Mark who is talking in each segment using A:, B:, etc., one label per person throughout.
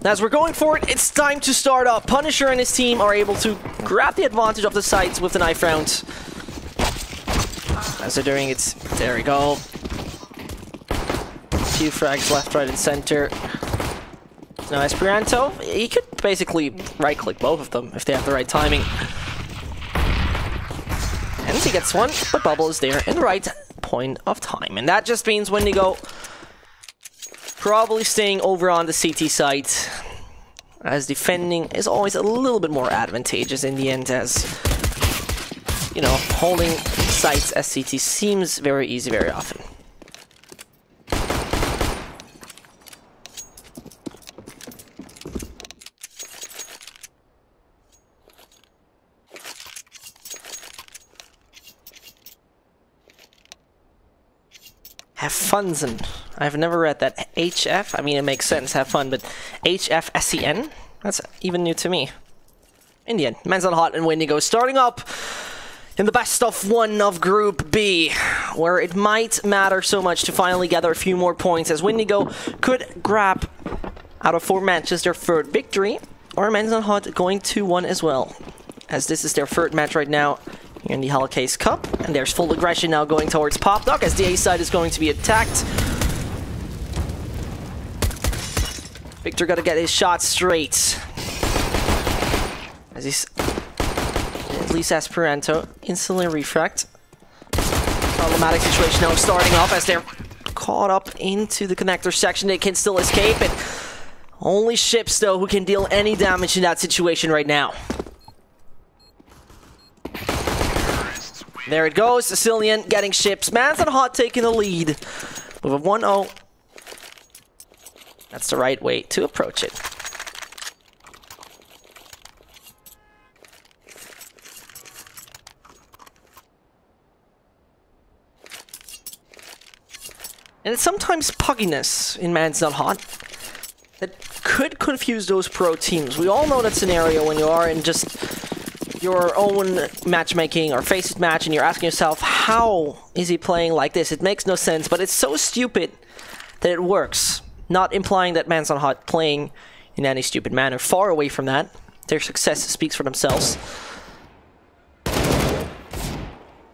A: As we're going for it, it's time to start up. Punisher and his team are able to grab the advantage of the sites with the knife round. As they're doing it, there we go. A few frags left, right, and center. Now Esperanto, he could basically right-click both of them if they have the right timing. And he gets one, but Bubble is there in the right point of time. And that just means Windigo probably staying over on the CT site, as defending is always a little bit more advantageous in the end, as, you know, holding sites as CT seems very easy very often. Have funsen. I've never read that. HF? I mean, it makes sense, have fun, but HFSEN? That's even new to me. In the end, MANS on Hot and Windigo starting up in the best of one of Group B, where it might matter so much to finally gather a few more points, as Windigo could grab out of 4 matches their 3rd victory, or MANS on Hot going 2-1 as well, as this is their 3rd match right now in the Hellcase Cup. And there's full aggression now going towards Popdog, as the A side is going to be attacked. Victor gotta get his shot straight, as he's at least Esperanto instantly refract. Problematic situation now starting off, as they're caught up into the connector section. They can still escape it. Only Ships though who can deal any damage in that situation right now. There it goes, Sicilian getting Ships. MANS on Hot taking the lead with a 1-0. That's the right way to approach it. And it's sometimes pugginess in MANS on Hot that could confuse those pro teams. We all know that scenario when you are in just your own matchmaking or face-it match and you're asking yourself, how is he playing like this? It makes no sense, but it's so stupid that it works. Not implying that MANS on Hot playing in any stupid manner. Far away from that. Their success speaks for themselves.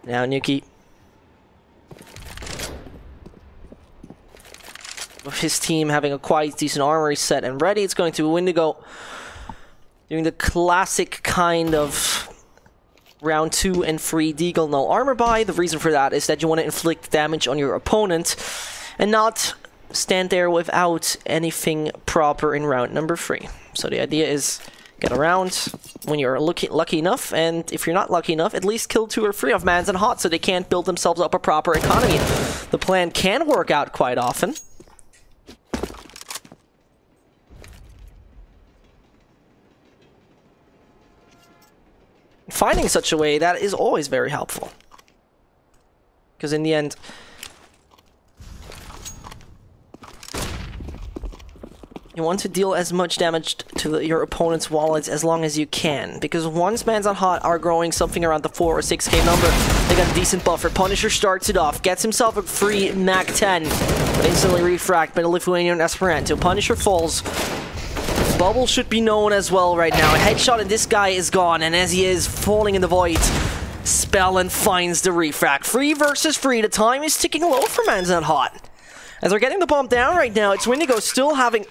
A: Now Nuki, with his team having a quite decent armory set and ready, it's going to Windigo doing the classic kind of round 2 and 3 deagle no armor buy. The reason for that is that you want to inflict damage on your opponent and not stand there without anything proper in round number 3. So the idea is get around when you're lucky enough, and if you're not lucky enough, at least kill 2 or 3 of MANS on Hot so they can't build themselves up a proper economy. The plan can work out quite often. Finding such a way, that is always very helpful. Because in the end, you want to deal as much damage to your opponent's wallets as long as you can. Because once MANS on Hot are growing something around the 4 or 6k number, they got a decent buffer. Punisher starts it off, gets himself a free MAC-10, but instantly refract by the Lithuanian Esperanto. Punisher falls. Bubble should be known as well right now. A headshot and this guy is gone, and as he is falling in the void, Spellin finds the refract. 3 versus 3, the time is ticking low for MANS on Hot. As they're getting the bomb down right now, it's Windigo still having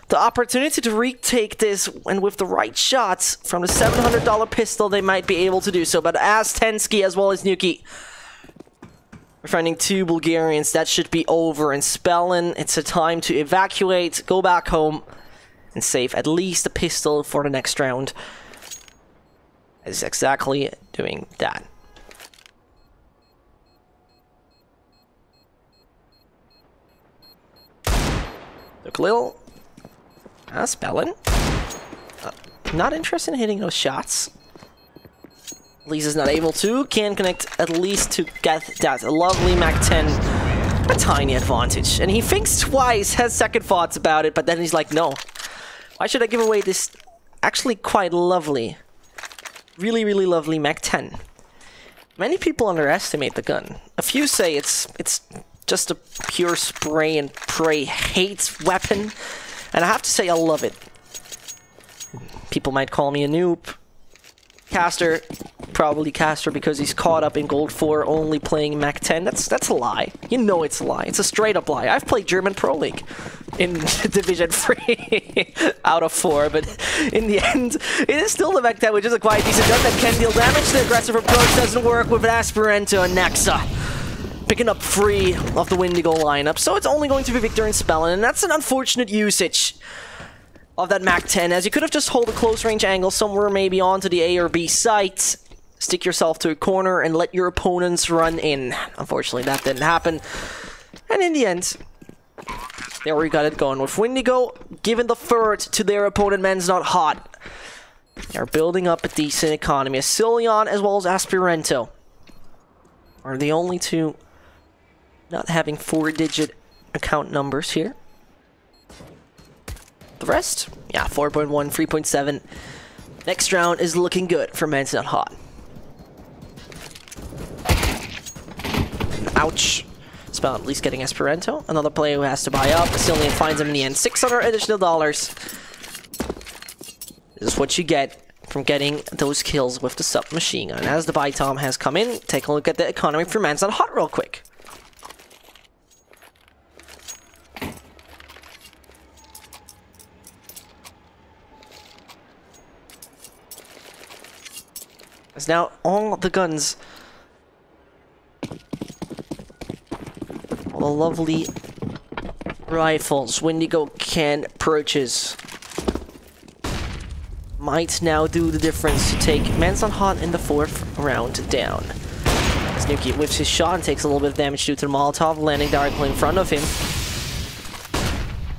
A: the opportunity to retake this, and with the right shots from the $700 pistol, they might be able to do so. But as Tensky as well as Nuki, we're finding 2 Bulgarians, that should be over. And Spellin, it's a time to evacuate, go back home, and save at least a pistol for the next round. Is exactly doing that. Look a little. Spellin. Not interested in hitting those shots. Lisa's not able to. Can connect at least to get that lovely MAC-10. A tiny advantage. And he thinks twice, has second thoughts about it, but then he's like, no. Why should I give away this actually quite lovely, really, really lovely MAC-10? Many people underestimate the gun. A few say it's just a pure spray and pray hate weapon. And I have to say I love it. People might call me a noob. Caster, probably Caster because he's caught up in Gold 4 only playing Mac 10. That's a lie. You know it's a lie. It's a straight up lie. I've played German Pro League in Division 3 out of 4, but in the end, it is still the Mac 10, which is a quite decent gun that can deal damage. The aggressive approach doesn't work with Aspirento and Nexa picking up 3 of the Windigo lineup, so it's only going to be Victor and Spellin, and that's an unfortunate usage of that Mac 10, as you could have just hold a close range angle somewhere maybe onto the A or B site, stick yourself to a corner and let your opponents run in. Unfortunately, that didn't happen. And in the end, there we got it going with Windigo giving the third to their opponent, MANS Not Hot. They're building up a decent economy. Cillian as well as Aspirento are the only two not having 4-digit account numbers here. The rest, yeah, 4.1, 3.7. Next round is looking good for MANS Not Hot. Ouch. Spell at least getting Aspirento. Another player who has to buy up. Cillian finds him in the end. $600 additional dollars. This is what you get from getting those kills with the submachine gun. As the buy Tom has come in, take a look at the economy for MANS Not Hot real quick. As now all the guns, all the lovely rifles Windigo can purchase might now do the difference to take MANS Not Hot in the 4th round down. Snooki whips his shot and takes a little bit of damage due to the Molotov, landing directly in front of him.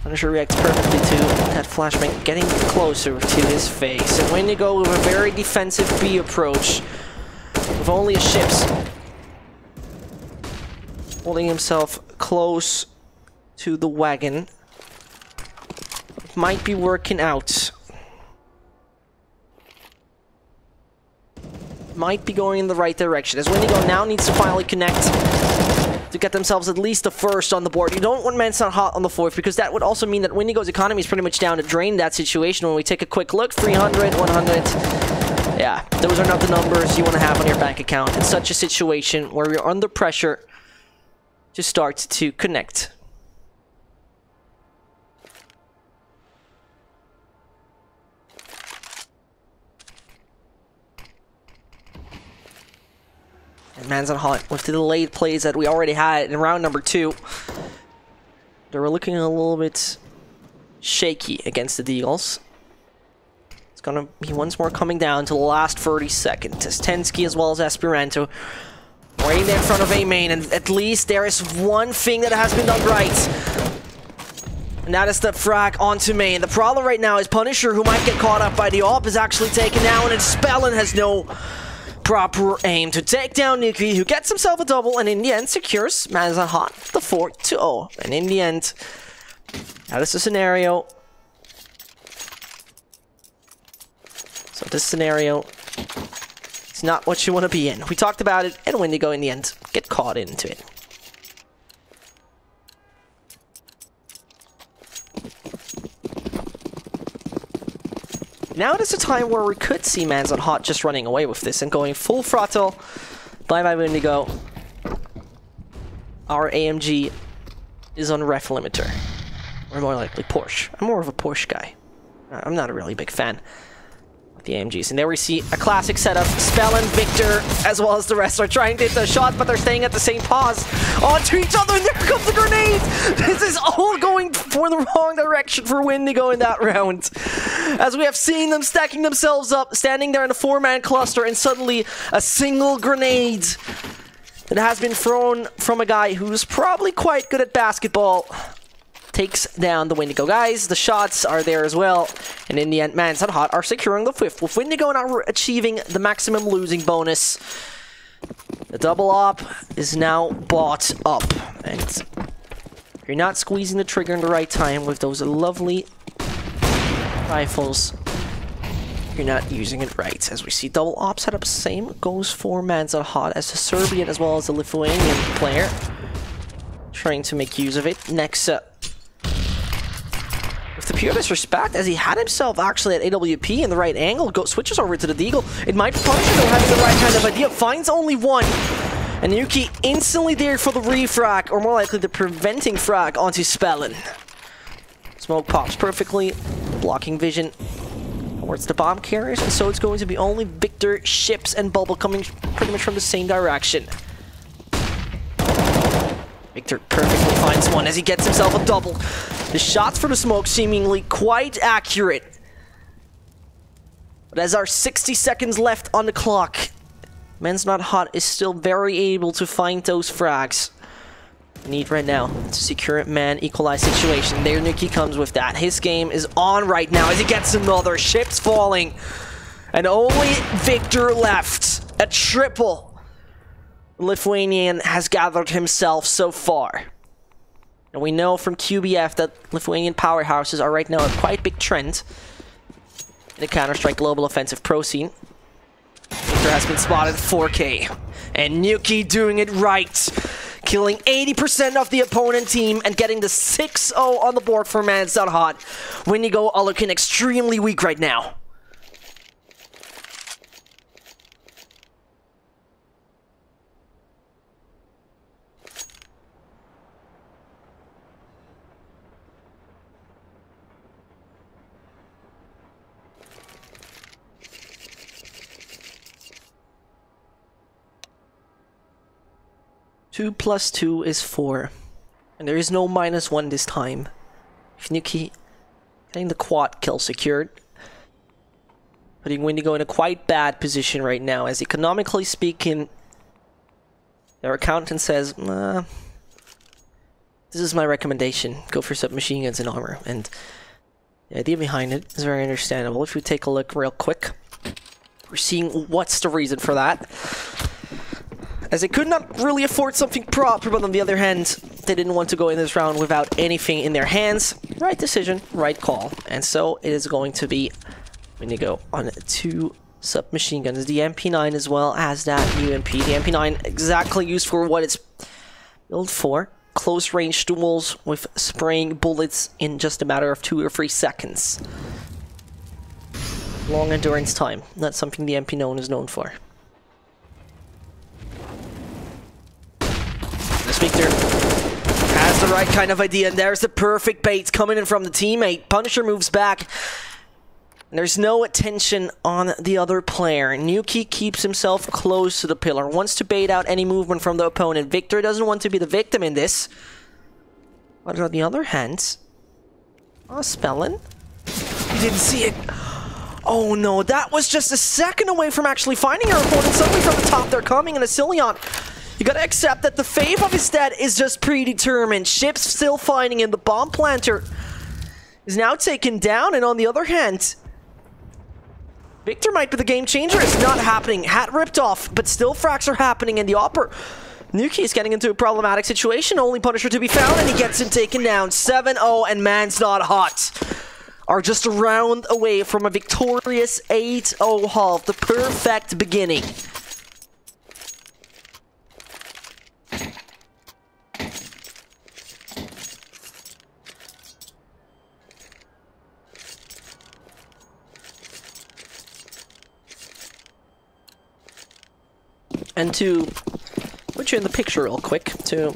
A: Punisher reacts perfectly to that flashbang, getting closer to his face. And Windigo with a very defensive B approach, with only his ships holding himself close to the wagon. It might be working out. Might be going in the right direction, as Windigo now needs to finally connect to get themselves at least the first on the board. You don't want MANS Not Hot on the 4th, because that would also mean that Windigo's economy is pretty much down to drain that situation. When we take a quick look, 300, 100, yeah, those are not the numbers you want to have on your bank account in such a situation where you're under pressure to start to connect. And MANS Not Hot with the delayed plays that we already had in round number 2. They were looking a little bit shaky against the Deagles. It's gonna be once more coming down to the last 30 seconds. As Tensky as well as Aspirento waiting there in front of A main, and at least there is one thing that has been done right. And that is the frag onto main. The problem right now is Punisher, who might get caught up by the AWP, is actually taken down, and Spellin has no proper aim to take down Nuki, who gets himself a double and in the end secures MANS Not Hot the 4-0. And in the end, that is the scenario. So this scenario is not what you want to be in. We talked about it, and Windigo in the end get caught into it. Now it is a time where we could see MANS Not Hot just running away with this and going full throttle. Bye-bye Windigo. Our AMG is on ref limiter. Or more likely Porsche. I'm more of a Porsche guy. I'm not a really big fan of the AMGs. And there we see a classic setup. Spellin, Victor, as well as the rest are trying to hit the shot, but they're staying at the same pause onto each other, and there comes the grenade! This is all going for the wrong direction for Windigo in that round. As we have seen them stacking themselves up, standing there in a 4-man cluster, and suddenly a single grenade that has been thrown from a guy who's probably quite good at basketball takes down the Windigo guys. The shots are there as well, and in the end, MANS Not Hot are securing the 5th, with Windigo now achieving the maximum losing bonus. The double op is now bought up, and if you're not squeezing the trigger in the right time with those lovely rifles, you're not using it right. As we see double op setup, same goes for MANS Not Hot as the Serbian as well as the Lithuanian player trying to make use of it. Next up, with to pure disrespect as he had himself actually at AWP in the right angle, switches over to the Deagle. It might be Punisher though having the right kind of idea, finds only one. And Yuki instantly there for the refrag, or more likely the preventing frag onto Spellin. Smoke pops perfectly, blocking vision towards the bomb carriers, and so it's going to be only Victor, Ships, and Bubble coming pretty much from the same direction. Victor perfectly finds one as he gets himself a double. The shots for the smoke seemingly quite accurate. But as our 60 seconds left on the clock, Man's Not Hot is still very able to find those frags. Need right now to secure a man equalize situation. There Nuki comes with that. His game is on right now as he gets another. Ships falling. And only Victor left. A triple. Lithuanian has gathered himself so far. And we know from QBF that Lithuanian powerhouses are right now a quite big trend in the Counter-Strike Global Offensive Pro scene. Victor has been spotted 4K. And Nuki doing it right. Killing 80% of the opponent team and getting the 6-0 on the board for Man's Not Hot. Windigo are looking extremely weak right now. Two plus 2 is 4. And there is no -1 this time. If Nuki getting the quad kill secured. Putting Windigo in a quite bad position right now, as economically speaking, their accountant says, this is my recommendation. Go for submachine guns and armor. And the idea behind it is very understandable. If we take a look real quick, we're seeing what's the reason for that. As they could not really afford something proper, but on the other hand, they didn't want to go in this round without anything in their hands. Right decision, right call. And so it is going to be Windigo on 2 submachine guns. The MP9 as well as that UMP. The MP9 exactly used for what it's built for. Close range duels with spraying bullets in just a matter of 2 or 3 seconds. Long endurance time. That's something the MP9 is known for. Victor has the right kind of idea, and there's the perfect bait coming in from the teammate. Punisher moves back. And there's no attention on the other player. Nuki keeps himself close to the pillar, wants to bait out any movement from the opponent. Victor doesn't want to be the victim in this. But on the other hand, Spellin, he didn't see it. Oh no, that was just a second away from actually finding your opponent. Suddenly from the top they're coming, and Asilion, you gotta accept that the fate of his death is just predetermined. Ships still finding him. The bomb planter is now taken down, and on the other hand, Victor might be the game changer. It's not happening. Hat ripped off, but still frags are happening in the upper. Nuki is getting into a problematic situation. Only Punisher to be found, and he gets him taken down. 7-0, and Man's Not Hot are just a round away from a victorious 8-0 half. The perfect beginning. And to put you in the picture real quick, to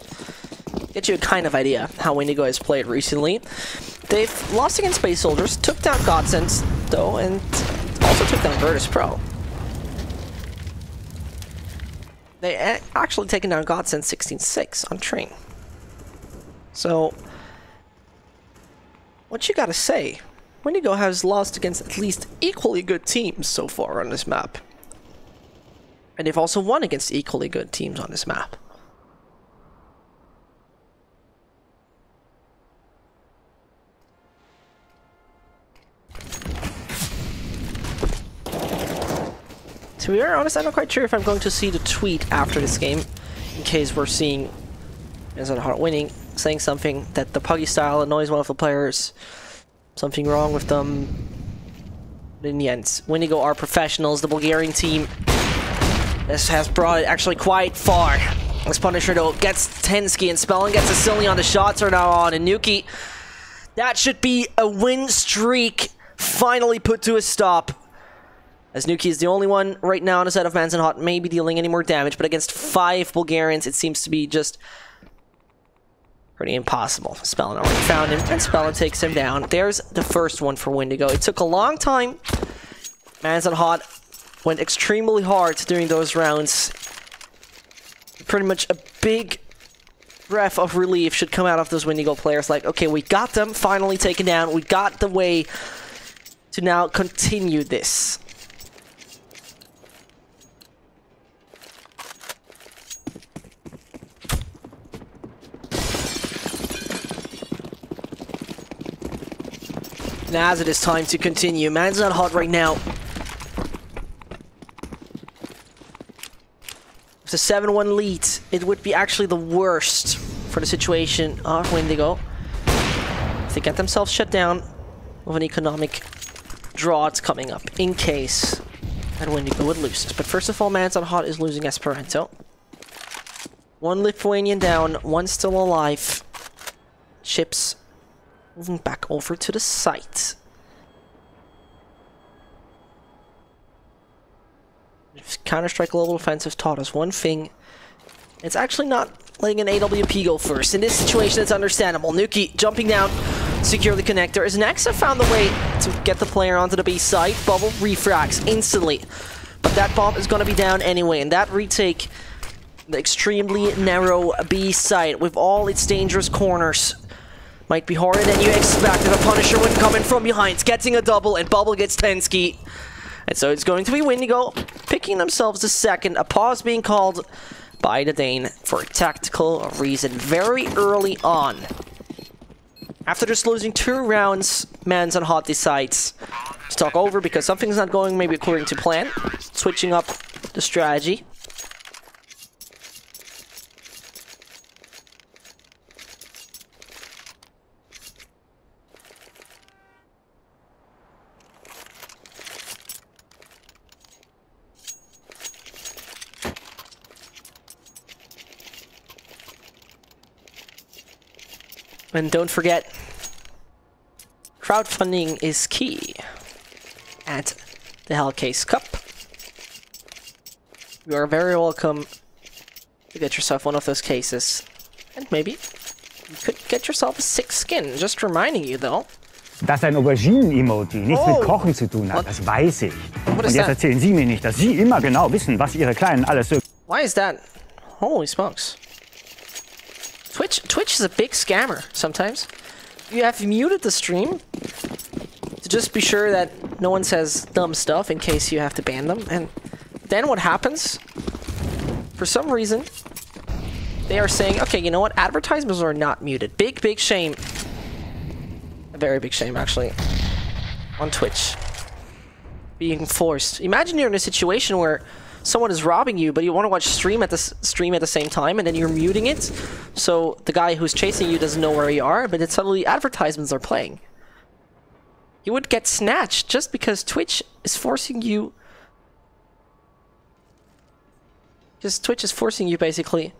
A: get you a kind of idea how Windigo has played recently, they've lost against Space Soldiers, took down Godsend, though, and also took down Virtus Pro. They actually taken down Godsend 16-6 on Train. So, what you gotta say, Windigo has lost against at least equally good teams so far on this map. And they've also won against equally good teams on this map. To be very honest, I'm not quite sure if I'm going to see the tweet after this game, in case we're seeing Man's Not Hot winning, saying something that the Puggy style annoys one of the players, something wrong with them. But in the end, Windigo are professionals. The Bulgarian team, this has brought it actually quite far. This Punisher though gets Tensky, and Spellin gets a silly on. The shots are now on, and Nuki That should be a win streak finally put to a stop. As Nuki is the only one right now on the side of MANS and Hot, maybe dealing any more damage, but against 5 Bulgarians, it seems to be just pretty impossible. Spellin already found him, and Spellin takes him down. There's the first one for Windigo. It took a long time. MANS and Hot went extremely hard during those rounds. Pretty much a big breath of relief should come out of those Windigo players. Like, okay, we got them finally taken down. We got the way to now continue this. Now, as it is time to continue, MANS not hot right now. It's a 7-1 lead. It would be actually the worst for the situation of Windigo if they get themselves shut down with an economic drought coming up in case that Windigo would lose this. But first of all, MANS not hot is losing Esperanto. 1 Lithuanian down, 1 still alive. Ships moving back over to the site. Counter-Strike Global Offensive taught us one thing. It's actually not letting an AWP go first. In this situation, it's understandable. Nuki jumping down, secure the connector. As Nexa found the way to get the player onto the B site, Bubble refrags instantly. But that bomb is going to be down anyway, and that retake the extremely narrow B site with all its dangerous corners might be harder than you expected. A Punisher when coming from behind, getting a double, and Bubble gets Tensky. And so it's going to be Windigo picking themselves a second. A pause being called by the Dane for a tactical reason very early on. After just losing 2 rounds, MANS and Hot decides to talk over because something's not going maybe according to plan. Switching up the strategy. And don't forget, crowdfunding is key at the Hellcase Cup. You are very welcome to get yourself one of those cases. And maybe you could get yourself a 6th skin. Just reminding you though.
B: Dass ein Auberginen-Emoji nichts mit Kochen zu tun hat, das weiß ich. Und jetzt erzählen Sie mir nicht, dass Sie immer genau wissen, was Ihre Kleinen alles so...
A: Why is that? Holy smokes. Twitch is a big scammer sometimes. You have muted the stream to just be sure that no one says dumb stuff in case you have to ban them. And then what happens? For some reason, they are saying, okay, you know what? Advertisements are not muted. Big shame. A very big shame, actually. On Twitch. Being forced. Imagine you're in a situation where someone is robbing you, but you want to watch stream at the same time, and then you're muting it, so the guy who's chasing you doesn't know where you are, but then suddenly advertisements are playing. You would get snatched just because Twitch is forcing you. Just Twitch is forcing you basically.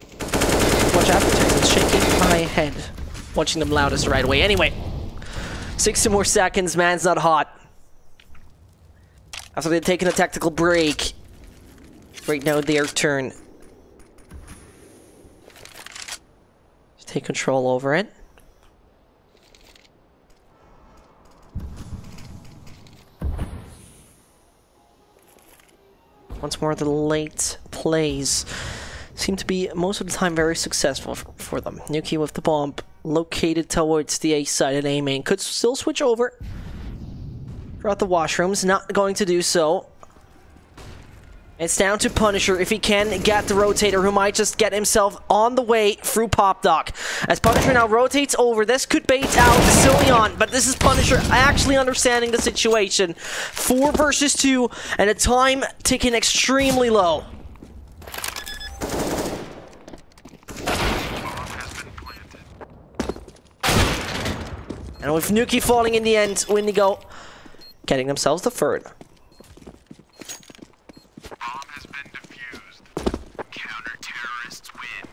A: Watch advertisements. Shaking my head, watching them loudest right away. Anyway, 60 more seconds. MANS not hot. After they've taken a tactical break, right now their turn to take control over it. Once more, the late plays seem to be most of the time very successful for them. Nuki with the bomb located towards the A side and A main. Could still switch over throughout the washrooms, not going to do so. It's down to Punisher if he can get the rotator, who might just get himself on the way through Pop Doc. As Punisher now rotates over, this could bait out Cillian, but this is Punisher actually understanding the situation. 4 versus 2, and a time ticking extremely low. And with Nuki falling in the end, Windigo getting themselves the third.
C: Bomb has been defused. Counter-terrorists win.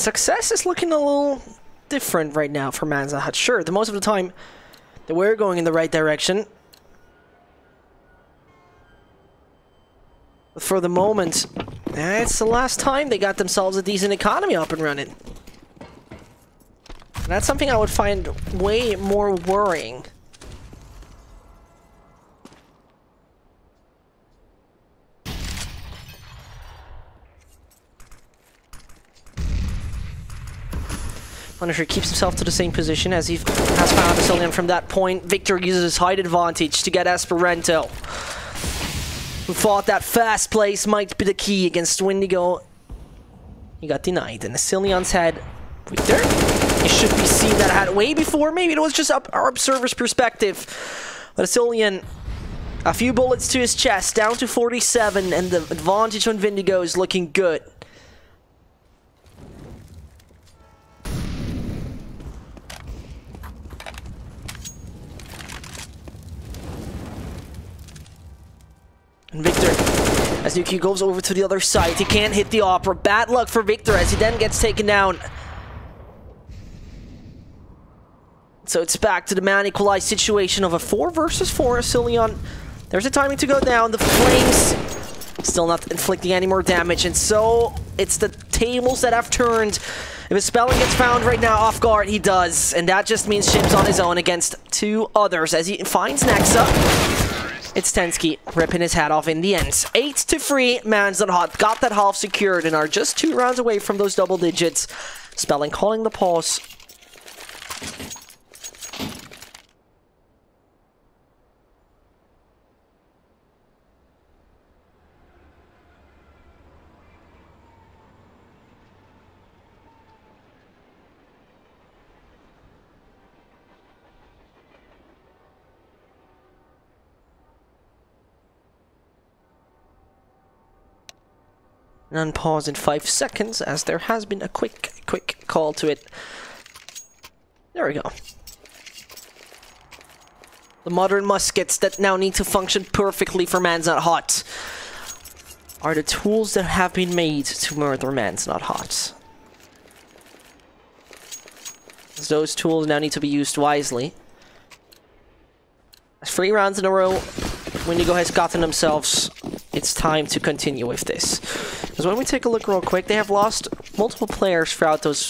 A: success is looking a little different right now for MANS. Sure, most of the time they were going in the right direction. But for the moment, it's the last time they got themselves a decent economy up and running. And that's something I would find way more worrying. Punisher keeps himself to the same position as he has found a Cillian from that point. Victor uses his height advantage to get Esperanto, who thought that fast place might be the key against Windigo. He got denied, and the Cillian's head. Victor, you should be seeing that hat way before. Maybe it was just our observer's perspective. But a Cillian, a few bullets to his chest, down to 47, and the advantage on Windigo is looking good. And Victor, as Nuki goes over to the other side, he can't hit the Opera. Bad luck for Victor as he then gets taken down. So it's back to the man equalized situation of a 4 versus 4. Cillian, there's a timing to go down. The Flames still not inflicting any more damage. And so it's the tables that have turned. If his spelling gets found right now off guard, he does. And that just means Shim's on his own against 2 others as he finds Nexa. It's Tensky ripping his hat off in the end. 8-3, MANS on hot. Got that half secured and are just 2 rounds away from those double digits. Spelling calling the pause. And unpause in 5 seconds, as there has been a quick call to it. There we go. The modern muskets that now need to function perfectly for MANS Not Hot are the tools that have been made to murder MANS Not Hot. As those tools now need to be used wisely. As 3 rounds in a row, Windigo has gotten themselves. It's time to continue with this. Because when we take a look real quick, they have lost multiple players throughout those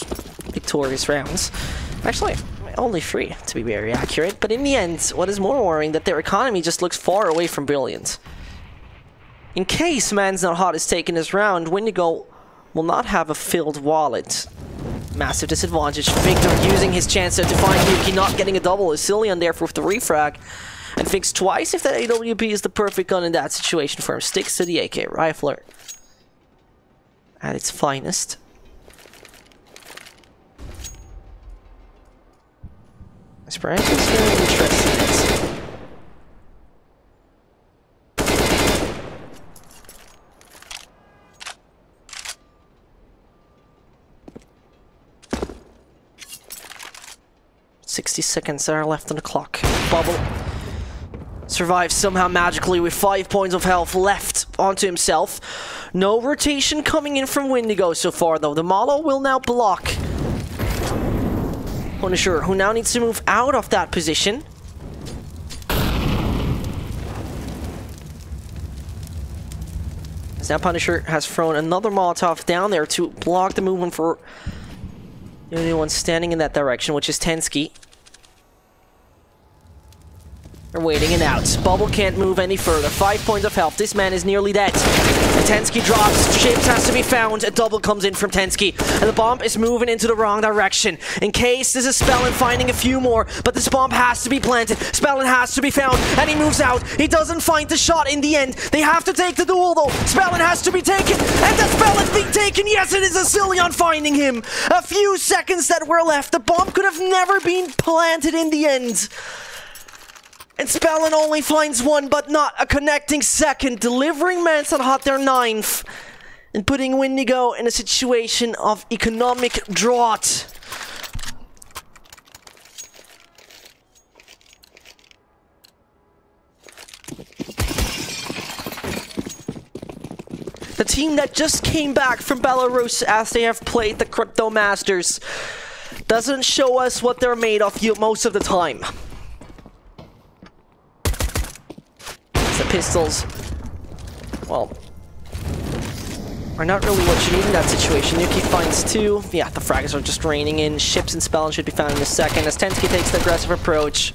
A: victorious rounds. Actually, only 3, to be very accurate. But in the end, what is more worrying, that their economy just looks far away from brilliant. In case MANS Not Hot is taking this round, Windigo will not have a filled wallet. Massive disadvantage. Victor using his chance to find Yuki, not getting a double. Is Cillian there for the refrag. And thinks twice if that AWP is the perfect gun in that situation for him. Sticks to the AK rifler at its finest. Esperanto is very interested in this. $60 are left on the clock. Bubble survives somehow magically with 5 points of health left onto himself. No rotation coming in from Windigo so far, though. The Malo will now block Punisher, who now needs to move out of that position. As now Punisher has thrown another Molotov down there to block the movement for the only one standing in that direction, which is Tensky. They're waiting it out. Bubble can't move any further. 5 points of health. This man is nearly dead. And Tensky drops. Ships has to be found. A double comes in from Tensky. And the bomb is moving into the wrong direction. In case this is Spellin finding a few more. But this bomb has to be planted. Spellin has to be found. And he moves out. He doesn't find the shot in the end. They have to take the duel though. Spellin has to be taken. And the Spellin being taken. Yes, it is a Cillian finding him. A few seconds that were left. The bomb could have never been planted in the end. And Spellin only finds one, but not a connecting second, delivering MANS Not Hot their 9th, and putting Windigo in a situation of economic drought. The team that just came back from Belarus as they have played the Crypto Masters doesn't show us what they're made of most of the time. The pistols, well, are not really what you need in that situation. Yuki finds 2. Yeah, the frags are just raining in. Ships and Spellin should be found in a second as Tensky takes the aggressive approach.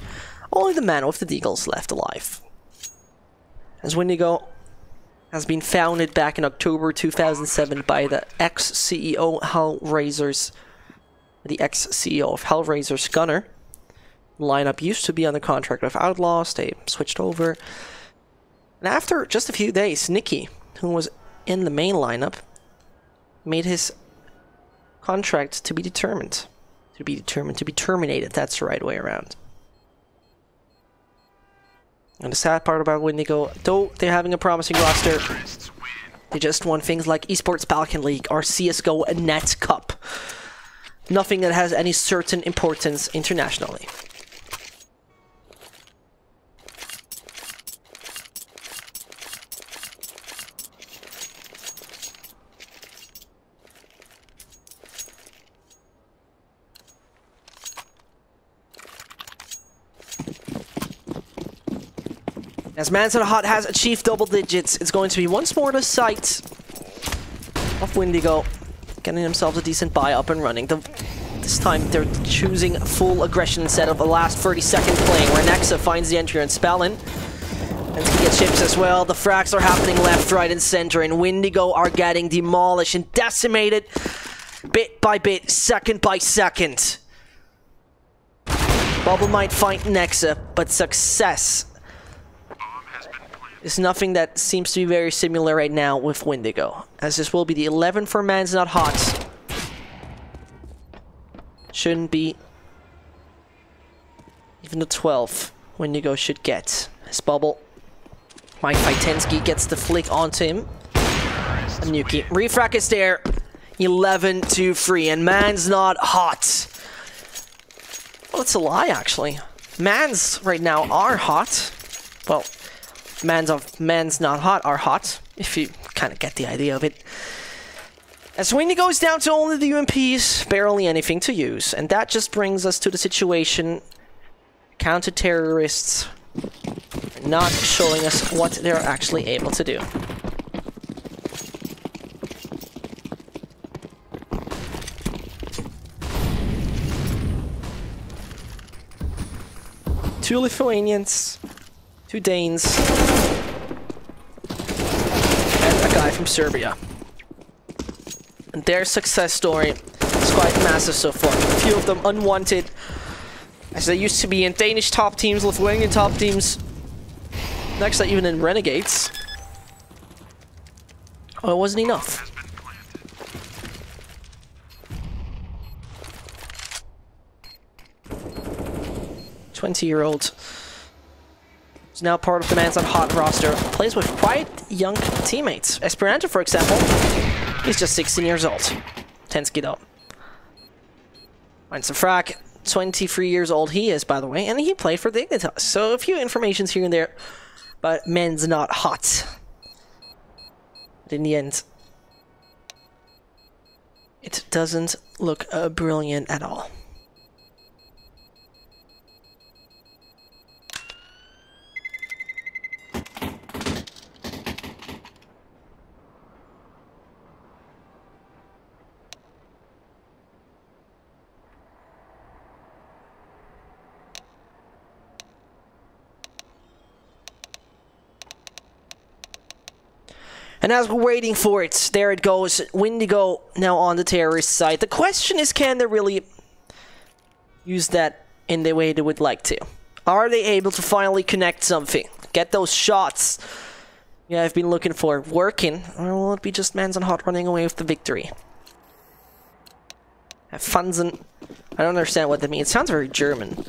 A: Only the man with the deagles left alive. As Windigo has been founded back in October 2007 by the ex-CEO Hellraisers, the ex-CEO of Hellraisers Gunner. The lineup used to be on the contract of Outlaws. They switched over. And after just a few days, Nicky, who was in the main lineup, made his contract to be determined. To be terminated. That's the right way around. And the sad part about Windigo, though they're having a promising roster, they just won things like Esports Balkan League or CSGO Net Cup. Nothing that has any certain importance internationally. As MANS and Hot has achieved double digits, it's going to be once more the sight of Windigo getting themselves a decent buy up and running. This time they're choosing full aggression instead of a last 30-second playing, where Nexa finds the entry on Spellin. And he gets chips as well. The frags are happening left, right, and center, and Windigo are getting demolished and decimated bit by bit, second by second. Bubble might find Nexa, but success is nothing that seems to be very similar right now with Windigo, as this will be the 11 for MANS Not Hot. Shouldn't be even the 12 Windigo should get. His bubble. Mike Vitensky gets the flick onto him. And Yuki. Refrac is there. 11-2-3, and MANS Not Hot. Well, it's a lie, actually. MANS right now are hot. Well, MANS Not Hot are hot, if you kind of get the idea of it. As Windigo goes down to only the UMPs, barely anything to use. And that just brings us to the situation. Counter-terrorists not showing us what they're actually able to do. Two Lithuanians, 2 Danes, and a guy from Serbia. And their success story is quite massive so far. A few of them unwanted, as they used to be in Danish top teams, Lithuanian top teams, next even in Renegades. Oh, it wasn't enough. "20-year-old is now part of the MANS Not Hot roster. Plays with quite young teammates. Esperanto, for example, he's just 16 years old. Tensky though. Finds the frag. 23 years old he is, by the way, and he played for Dignitas. So a few informations here and there, but MANS Not Hot. But in the end, it doesn't look brilliant at all. And as we're waiting for it, there it goes. Windigo now on the terrorist side. The question is, can they really use that in the way they would like to? Are they able to finally connect something? Get those shots I've been looking for working? Or will it be just MANS Not Hot running away with the victory? Have funsen. I don't understand what that means. It sounds very German.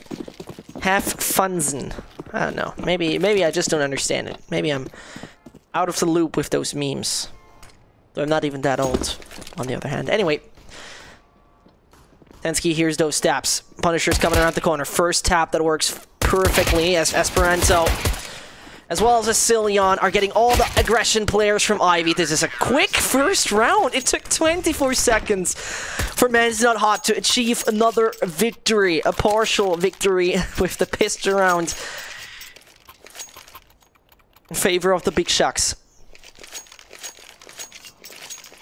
A: Have funsen. I don't know. Maybe I just don't understand it. Maybe I'm out of the loop with those memes. Though I'm not even that old, on the other hand. Anyway. Tensky hears those taps. Punisher's coming around the corner. First tap that works perfectly as Esperanto as well as Asilion, are getting all the aggression players from Ivy. This is a quick first round. It took 24 seconds for MANS Not Hot to achieve another victory, a partial victory with the pistol round in favor of the Big Sharks.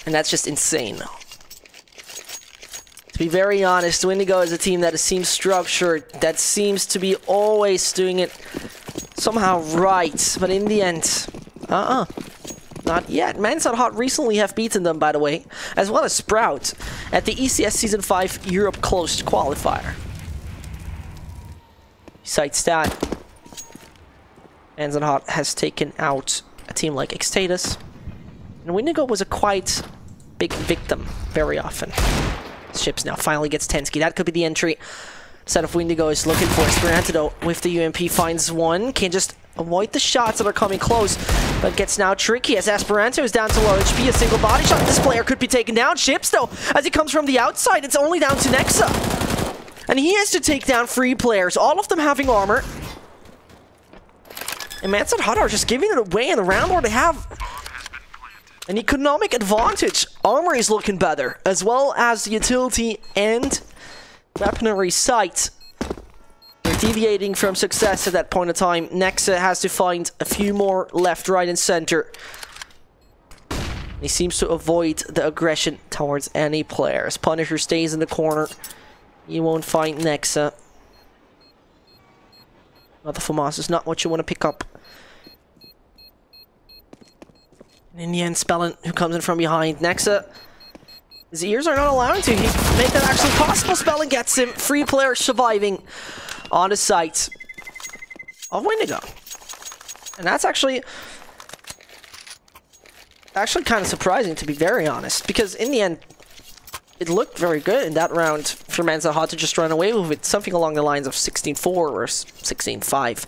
A: And that's just insane. To be very honest, Windigo is a team that seems structured, that seems to be always doing it somehow right, but in the end, not yet. MANS Not Hot recently have beaten them, by the way, as well as Sprout, at the ECS Season 5 Europe Closed Qualifier. Besides that, MANS Not Hot has taken out a team like Xtatus, and Windigo was a quite big victim very often. Ships now finally gets Tensky. That could be the entry. Set of Windigo is looking for Esperanto though with the UMP, finds one, can just avoid the shots that are coming close, but gets now tricky as Esperanto is down to low HP. A single body shot. This player could be taken down. Ships though, as he comes from the outside, it's only down to Nexa. And he has to take down 3 players, all of them having armor. And MANS Not Hot are just giving it away in the round where they have an economic advantage. Armor is looking better, as well as the utility and weaponry sight. They're deviating from success at that point of time. Nexa has to find a few more left, right, and center. He seems to avoid the aggression towards any players. Punisher stays in the corner. You won't find Nexa. Another FAMAS is not what you want to pick up. In the end, Spellin, who comes in from behind. Nexa, his ears are not allowing to make that actually possible. Spellin gets him. 3 players surviving on the site of Windigo. And that's actually kind of surprising, to be very honest, because in the end, it looked very good in that round for MANS Not Hot to just run away with it, something along the lines of 16-4 or 16-5.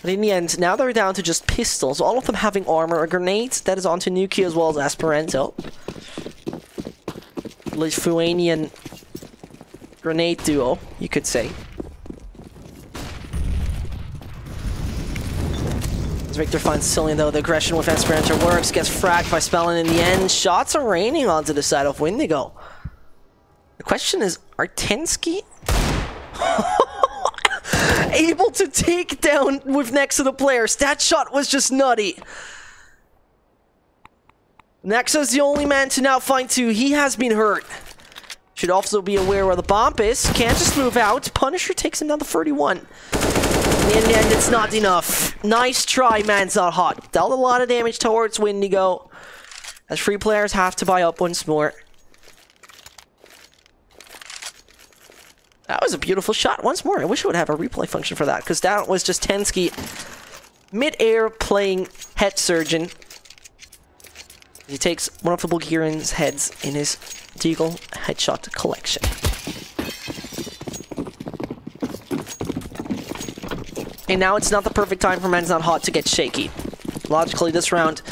A: But in the end, now they're down to just pistols, all of them having armor. A grenade that is onto Nuki as well as Esperanto. Lithuanian grenade duo, you could say. As Victor finds Cillian though, the aggression with Esperanto works, gets fragged by Spellin in the end. Shots are raining onto the side of Windigo. The question is, are Tensky able to take down with next to the players? That shot was just nutty. Nexa's the only man to now find 2. He has been hurt. Should also be aware where the bomb is. Can't just move out. Punisher takes him down to 31. In the end, it's not enough. Nice try, MANS Not Hot. Dealt a lot of damage towards Windigo, as 3 players have to buy up once more. That was a beautiful shot once more. I wish it would have a replay function for that, because that was just Tensky mid-air playing head surgeon. He takes one of the Bulgarians' heads in his Deagle headshot collection. And now it's not the perfect time for MANS Not Hot to get shaky. Logically, this round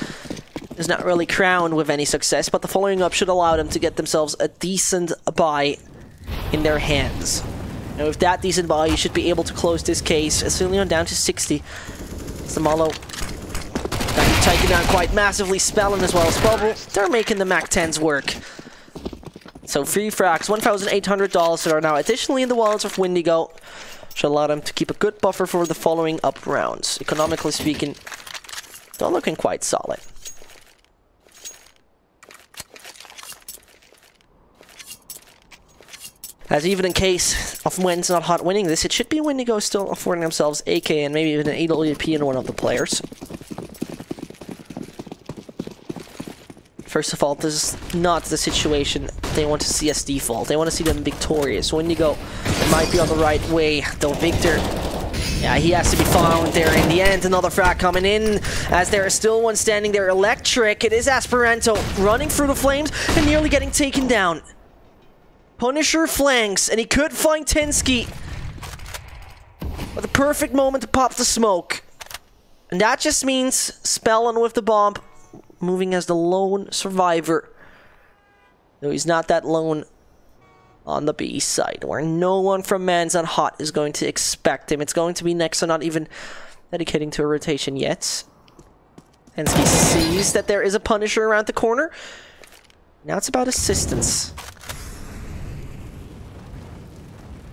A: is not really crowned with any success, but the following up should allow them to get themselves a decent buy in their hands. And with that decent buy, you should be able to close this case. Asilion down to 60. Samalo taking down quite massively. Spellin as well as Bubble. They're making the Mac 10s work. So 3 frags, $1,800 that are now additionally in the wallets of Windigo. Should allow them to keep a good buffer for the following up rounds. Economically speaking, they're looking quite solid. As even in case of MANS Not Hot winning this, it should be Windigo still affording themselves AK and maybe even an AWP in one of the players. First of all, this is not the situation they want to see as default. They want to see them victorious. Windigo might be on the right way, though Victor, yeah, he has to be found there in the end. Another frag coming in, as there is still one standing there. Electric, it is Esperanto running through the flames and nearly getting taken down. Punisher flanks, and he could find Tensky. But the perfect moment to pop the smoke. And that just means Spellin with the bomb, moving as the lone survivor. Though he's not that lone on the B side, where no one from MANS Not Hot is going to expect him. It's going to be Nexa not even dedicating to a rotation yet. Hensky sees that there is a Punisher around the corner. Now it's about assistance.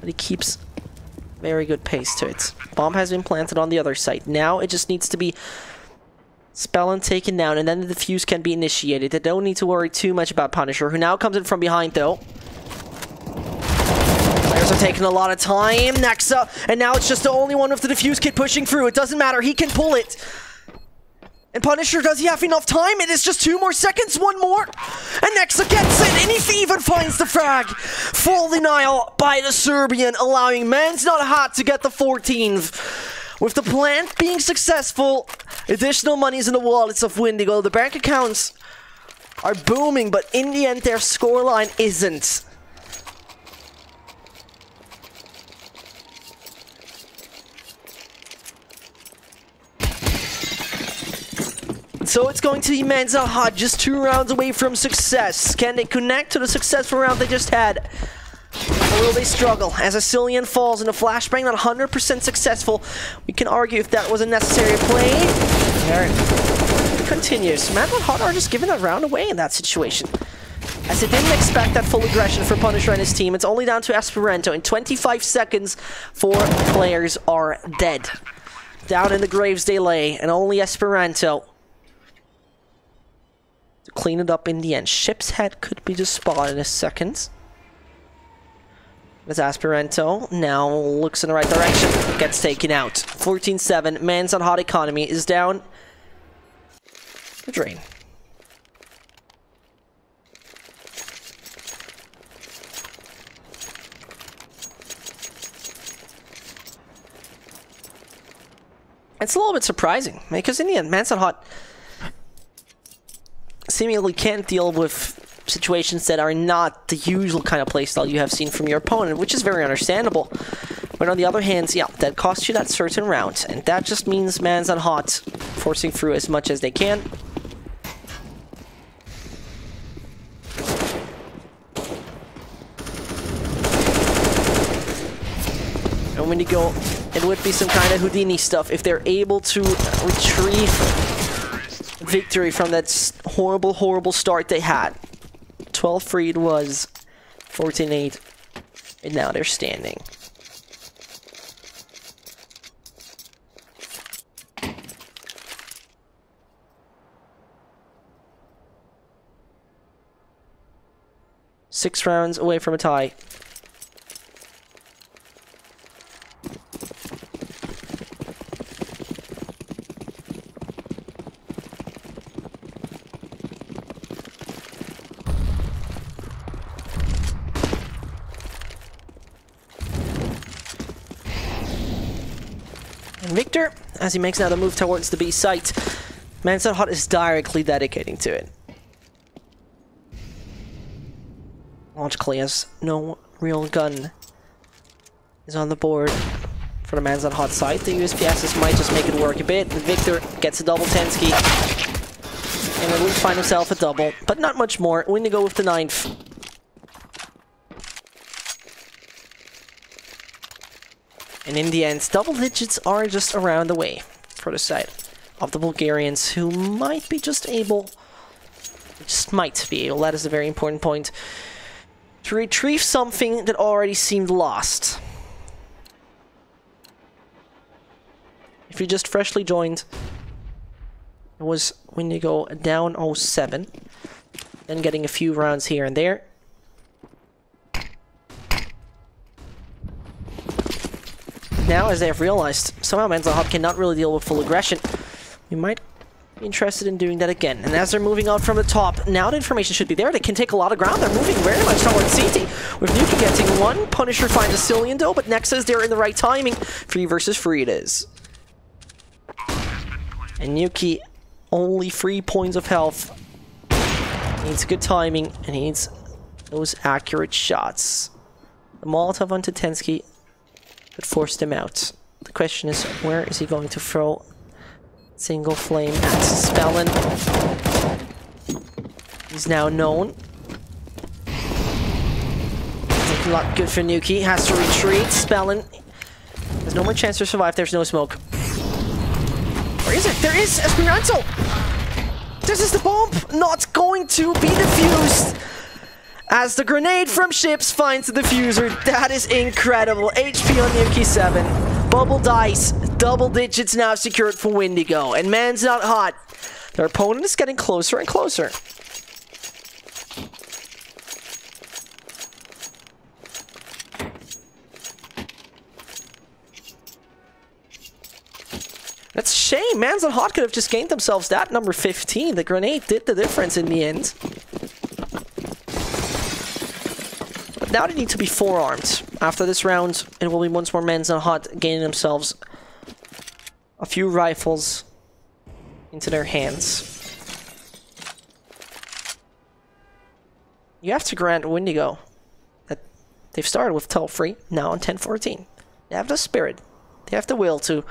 A: But he keeps very good pace to it. Bomb has been planted on the other side. Now it just needs to be Spellin taken down, and then the defuse can be initiated. They don't need to worry too much about Punisher, who now comes in from behind, though. Players are taking a lot of time. Nexa, and now it's just the only one with the defuse kit pushing through. It doesn't matter. He can pull it. And Punisher, does he have enough time? It is just 2 more seconds, 1 more. And Nexa gets it, and he even finds the frag. Full denial by the Serbian, allowing MANS Not Hot to get the 14th. With the plant being successful, additional monies in the wallets of Windigo. The bank accounts are booming, but in the end, their scoreline isn't. So it's going to be MANS Not Hot, just 2 rounds away from success. Can they connect to the successful round they just had? Or will they struggle? As Asilian falls in a flashbang, not 100% successful. We can argue if that was a necessary play. There it continues. MANS Not Hot are just giving that round away in that situation. As they didn't expect that full aggression for Punisher and his team, it's only down to Esperanto. In 25 seconds, 4 players are dead. Down in the graves they lay, and only Esperanto to clean it up in the end. Ship's head could be the spot in a second. As Esperanto now looks in the right direction, gets taken out. 14-7, MANS Not Hot economy is down the drain. It's a little bit surprising, because in the end, MANS Not Hot seemingly can't deal with situations that are not the usual kind of playstyle you have seen from your opponent, which is very understandable. But on the other hand, yeah, that costs you that certain round, and that just means MANS Not Hot forcing through as much as they can. And when you go, it would be some kind of Houdini stuff if they're able to retrieve victory from that horrible, horrible start they had. 12-3 it was, 14-8, and now they're standing. Six rounds away from a tie. Victor, as he makes now the move towards the B site, MANS Not Hot is directly dedicating to it. Logically, as no real gun is on the board for the MANS Not Hot side, the USPSs might just make it work a bit. Victor gets a double Tensky, and at least find himself a double, but not much more. Windigo with the 9th. And in the end, double digits are just around the way for the side of the Bulgarians, who might be just able, that is a very important point, to retrieve something that already seemed lost. If you just freshly joined, it was Windigo down 0-7, then getting a few rounds here and there. Now, as they have realized, somehow MANS Not Hot cannot really deal with full aggression. We might be interested in doing that again. And as they're moving out from the top, now the information should be there. They can take a lot of ground. They're moving very much towards CT. With Nuki getting 1, Punisher finds a Cillian though, but Nexa is there in the right timing. 3 versus 3 it is. And Nuki, only 3 points of health. He needs good timing, and he needs those accurate shots. The Molotov onto Tensky but forced him out. The question is, where is he going to throw single flame at Spellin? He's now known. Looking not good for Nuki. Has to retreat. Spellin has no more chance to survive. There's no smoke. Or is it? There is Esperanto! This is the bomb! Not going to be defused! As the grenade from ships finds the diffuser. That is incredible. HP on Nuki 7. Bubble dice. Double digits now secured for Windigo. And man's not hot. Their opponent is getting closer and closer. That's a shame. Mans and Hot could have just gained themselves that number 15. The grenade did the difference in the end. But now they need to be forearmed. After this round, it will be once more Mans and Hot gaining themselves a few rifles into their hands. You have to grant Windigo that they've started with 12-3, now on 10-14. They have the spirit. They have the will to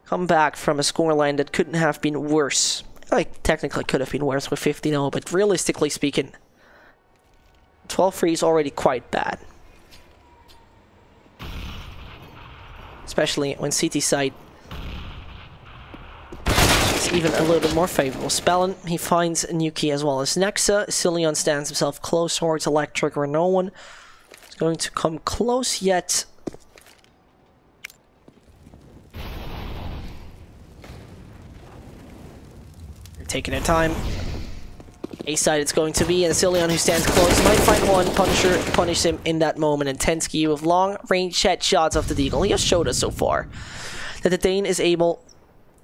A: come back from a scoreline that couldn't have been worse. Like, technically could have been worse with 50-0, but realistically speaking, 12-3 is already quite bad. Especially when CT side is even a little bit more favorable. Spellin, he finds Nuki as well as Nexa. Cillion stands himself close towards Electric, where no one is going to come close yet. Taking their time. A side it's going to be, and Cillion, who stands close, might find one. Punisher punish him in that moment, and Tensky with long-range headshots of the Deagle. He has showed us so far that the Dane is able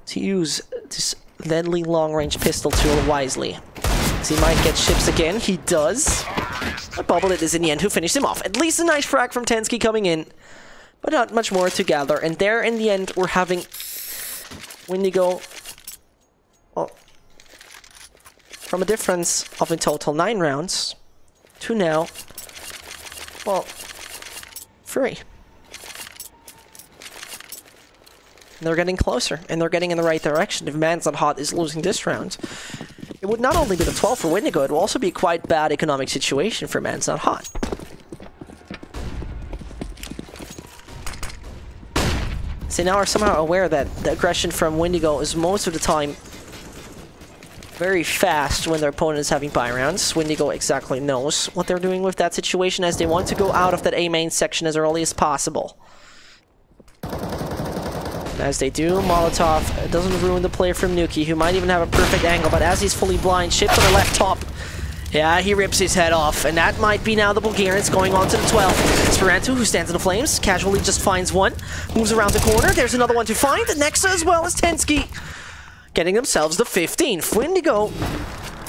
A: to use this deadly long-range pistol tool wisely. So he might get ships again. He does. But Bubble it is in the end who finished him off. At least a nice frag from Tensky coming in, but not much more to gather. And there, in the end, we're having Windigo. Well, from a difference of in total 9 rounds to now, well, 3. And they're getting closer, and they're getting in the right direction. If Mans on Hot is losing this round, it would not only be the 12 for Windigo, it would also be a quite bad economic situation for Mans on Hot. So now are somehow aware that the aggression from Windigo is most of the time very fast when their opponent is having buy rounds. Windigo exactly knows what they're doing with that situation, as they want to go out of that A main section as early as possible. As they do, Molotov doesn't ruin the play from Nuki, who might even have a perfect angle, but as he's fully blind, ship to the left top. Yeah, he rips his head off, and that might be now the Bulgarians going on to the 12. Esperanto, who stands in the flames, casually just finds one, moves around the corner, there's another one to find, Nexa as well as Tensky, getting themselves the 15th. Windigo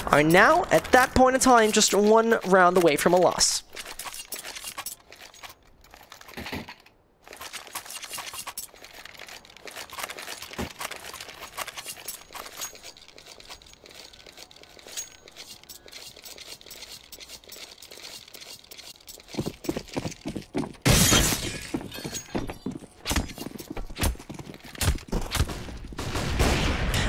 A: are now, at that point in time, just 1 round away from a loss.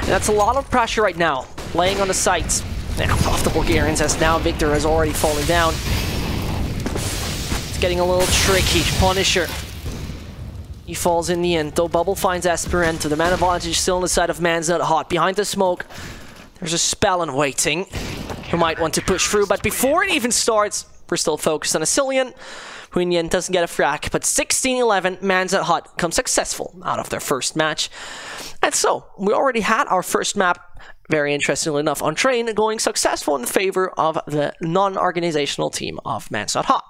A: That's a lot of pressure right now, laying on the sights. Now, off the Bulgarians, as now Victor has already fallen down. It's getting a little tricky. Punisher. He falls in the end, though Bubble finds Esperanto. The man advantage still on the side of Mans Not Hot. Behind the smoke, there's a Spellin waiting, who might want to push through, but before it even starts, we're still focused on a Cillion, who in the end doesn't get a frag, but 16-11, Mans Not Hot come successful out of their first match. And so, we already had our first map, very interestingly enough, on Train, going successful in favor of the non-organizational team of Mans Not Hot.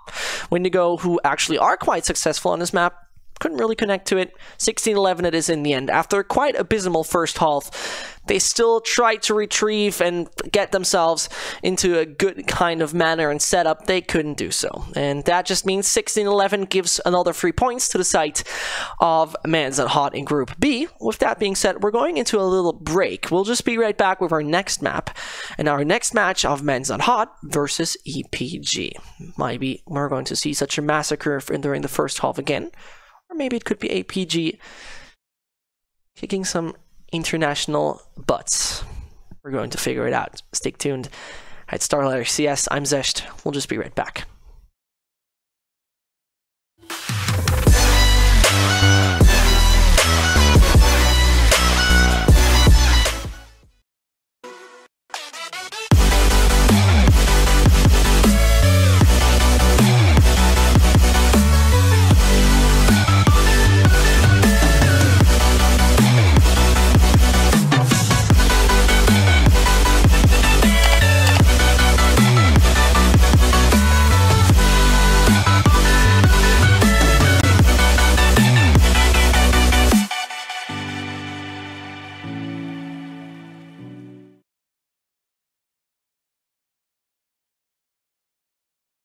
A: Windigo, who actually are quite successful on this map, couldn't really connect to it. 16-11 it is in the end. After quite abysmal first half, they still tried to retrieve and get themselves into a good kind of manner and setup. They couldn't do so. And that just means 16-11 gives another 3 points to the side of Mans Not Hot in Group B. With that being said, we're going into a little break. We'll just be right back with our next map and our next match of Mans Not Hot versus EPG. Maybe we're going to see such a massacre during the first half again. Or maybe it could be APG kicking some international butts. We're going to figure it out. Stay tuned. At Starlighter CS, I'm Zesht. We'll just be right back.